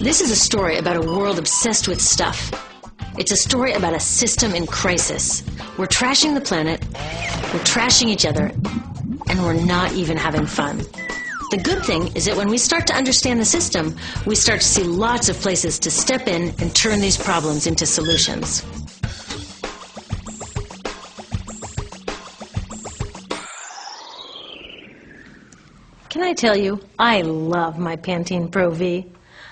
This is a story about a world obsessed with stuff. It's a story about a system in crisis. We're trashing the planet, we're trashing each other, and we're not even having fun. The good thing is that when we start to understand the system, we start to see lots of places to step in and turn these problems into solutions. Can I tell you, I love my Pantene Pro V.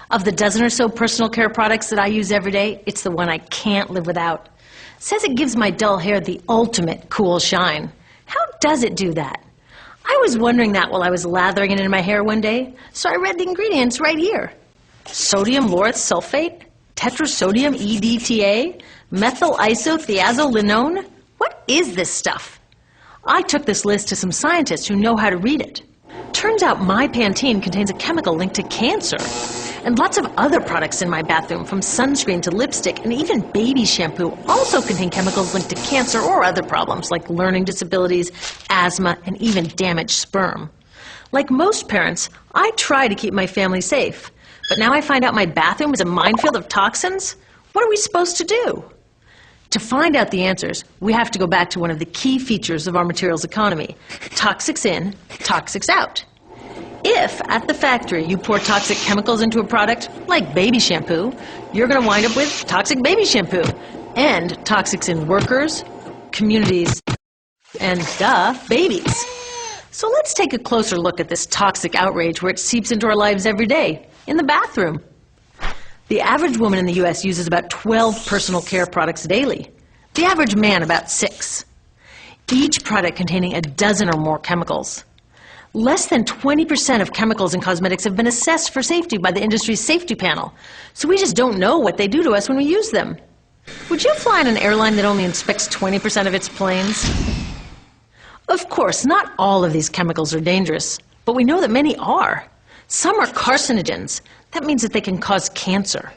Of the dozen or so personal care products that I use every day, it's the one I can't live without. It says it gives my dull hair the ultimate cool shine. How does it do that? I was wondering that while I was lathering it in my hair one day, so I read the ingredients right here. Sodium lauryl sulfate, tetrasodium EDTA, methyl isothiazolinone. What is this stuff? I took this list to some scientists who know how to read it. Turns out my Pantene contains a chemical linked to cancer. And lots of other products in my bathroom, from sunscreen to lipstick and even baby shampoo, also contain chemicals linked to cancer or other problems like learning disabilities, asthma, and even damaged sperm. Like most parents, I try to keep my family safe. But now I find out my bathroom is a minefield of toxins? What are we supposed to do? To find out the answers, we have to go back to one of the key features of our materials economy: toxics in, toxics out. If, at the factory, you pour toxic chemicals into a product, like baby shampoo, you're going to wind up with toxic baby shampoo, and toxics in workers, communities, and, babies. So let's take a closer look at this toxic outrage where it seeps into our lives every day, in the bathroom. The average woman in the U.S. uses about 12 personal care products daily. The average man about 6. Each product containing a dozen or more chemicals. Less than 20% of chemicals in cosmetics have been assessed for safety by the industry's safety panel, so we just don't know what they do to us when we use them. Would you fly on an airline that only inspects 20% of its planes? Of course, not all of these chemicals are dangerous, but we know that many are. Some are carcinogens. That means that they can cause cancer.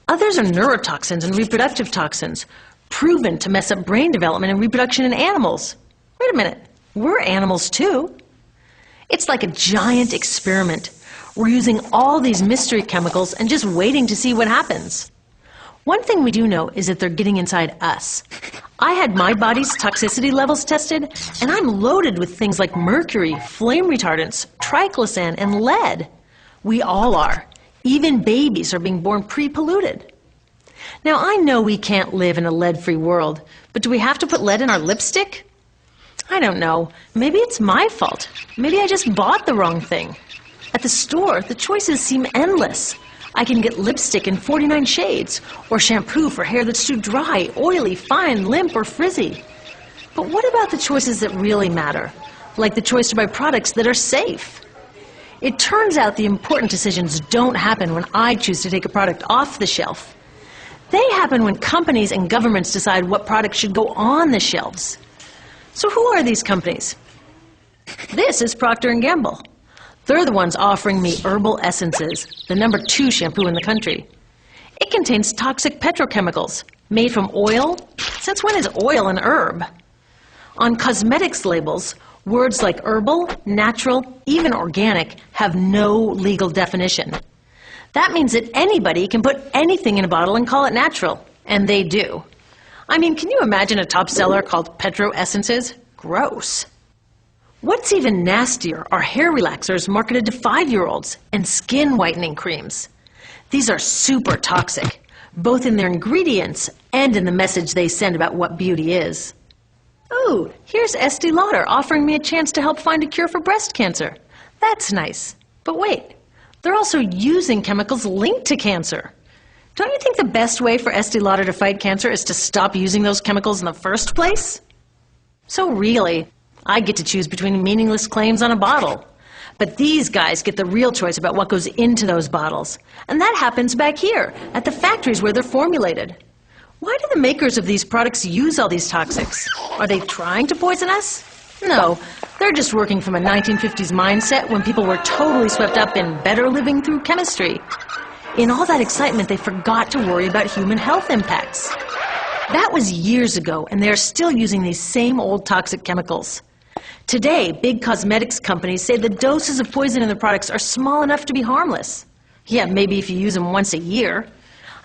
Others are neurotoxins and reproductive toxins, proven to mess up brain development and reproduction in animals. Wait a minute, we're animals too. It's like a giant experiment. We're using all these mystery chemicals and just waiting to see what happens. One thing we do know is that they're getting inside us. I had my body's toxicity levels tested, and I'm loaded with things like mercury, flame retardants, triclosan, and lead. We all are. Even babies are being born pre-polluted. Now, I know we can't live in a lead-free world, but do we have to put lead in our lipstick? I don't know. Maybe it's my fault. Maybe I just bought the wrong thing. At the store, the choices seem endless. I can get lipstick in 49 shades, or shampoo for hair that's too dry, oily, fine, limp, or frizzy. But what about the choices that really matter? Like the choice to buy products that are safe? It turns out the important decisions don't happen when I choose to take a product off the shelf. They happen when companies and governments decide what products should go on the shelves. So who are these companies? This is Procter & Gamble. They're the ones offering me Herbal Essences, the #2 shampoo in the country. It contains toxic petrochemicals made from oil. Since when is oil an herb? On cosmetics labels, words like herbal, natural, even organic have no legal definition. That means that anybody can put anything in a bottle and call it natural, and they do. I mean, can you imagine a top seller called Petro Essences? Gross. What's even nastier are hair relaxers marketed to 5-year-olds and skin whitening creams. These are super toxic, both in their ingredients and in the message they send about what beauty is. Oh, here's Estee Lauder offering me a chance to help find a cure for breast cancer. That's nice. But wait, they're also using chemicals linked to cancer. Don't you think the best way for Estee Lauder to fight cancer is to stop using those chemicals in the first place? So really, I get to choose between meaningless claims on a bottle. But these guys get the real choice about what goes into those bottles. And that happens back here, at the factories where they're formulated. Why do the makers of these products use all these toxics? Are they trying to poison us? No, they're just working from a 1950s mindset when people were totally swept up in better living through chemistry. In all that excitement, they forgot to worry about human health impacts. That was years ago, and they're still using these same old toxic chemicals. Today, big cosmetics companies say the doses of poison in their products are small enough to be harmless. Yeah, maybe if you use them once a year.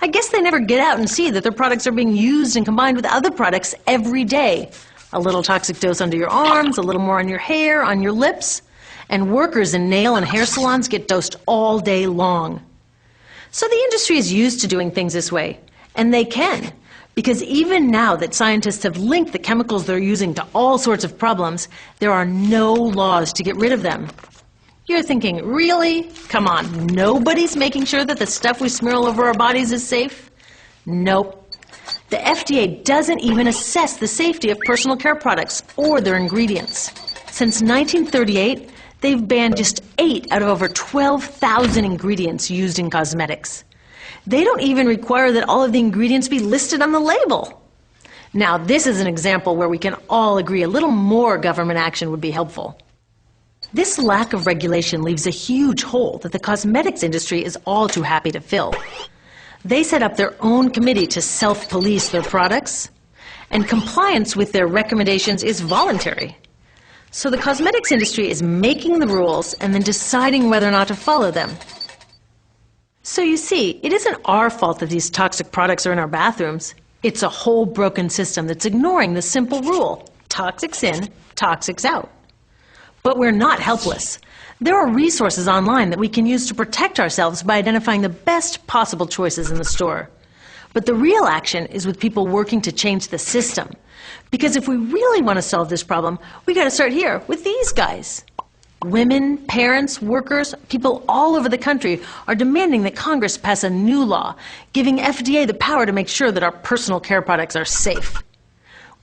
I guess they never get out and see that their products are being used and combined with other products every day. A little toxic dose under your arms, a little more on your hair, on your lips. And workers in nail and hair salons get dosed all day long. So the industry is used to doing things this way. And they can. Because even now that scientists have linked the chemicals they're using to all sorts of problems, there are no laws to get rid of them. You're thinking, really? Come on, nobody's making sure that the stuff we smear all over our bodies is safe? Nope. The FDA doesn't even assess the safety of personal care products or their ingredients. Since 1938, they've banned just 8 out of over 12,000 ingredients used in cosmetics. They don't even require that all of the ingredients be listed on the label. Now, this is an example where we can all agree a little more government action would be helpful. This lack of regulation leaves a huge hole that the cosmetics industry is all too happy to fill. They set up their own committee to self-police their products, and compliance with their recommendations is voluntary. So the cosmetics industry is making the rules and then deciding whether or not to follow them. So you see, it isn't our fault that these toxic products are in our bathrooms. It's a whole broken system that's ignoring the simple rule: toxics in, toxics out. But we're not helpless. There are resources online that we can use to protect ourselves by identifying the best possible choices in the store. But the real action is with people working to change the system. Because if we really want to solve this problem, we got to start here with these guys. Women, parents, workers, people all over the country are demanding that Congress pass a new law, giving FDA the power to make sure that our personal care products are safe.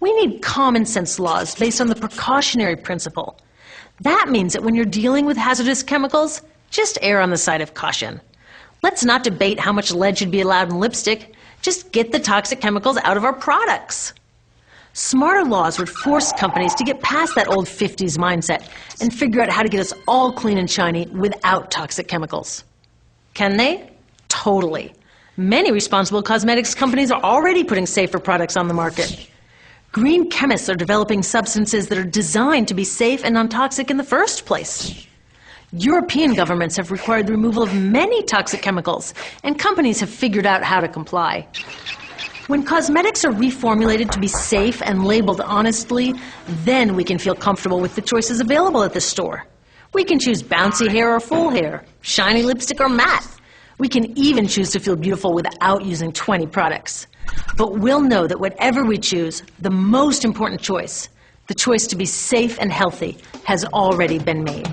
We need common sense laws based on the precautionary principle. That means that when you're dealing with hazardous chemicals, just err on the side of caution. Let's not debate how much lead should be allowed in lipstick. Just get the toxic chemicals out of our products. Smarter laws would force companies to get past that old 50s mindset and figure out how to get us all clean and shiny without toxic chemicals. Can they? Totally. Many responsible cosmetics companies are already putting safer products on the market. Green chemists are developing substances that are designed to be safe and non-toxic in the first place. European governments have required the removal of many toxic chemicals, and companies have figured out how to comply. When cosmetics are reformulated to be safe and labeled honestly, then we can feel comfortable with the choices available at the store. We can choose bouncy hair or full hair, shiny lipstick or matte. We can even choose to feel beautiful without using 20 products. But we'll know that whatever we choose, the most important choice, the choice to be safe and healthy, has already been made.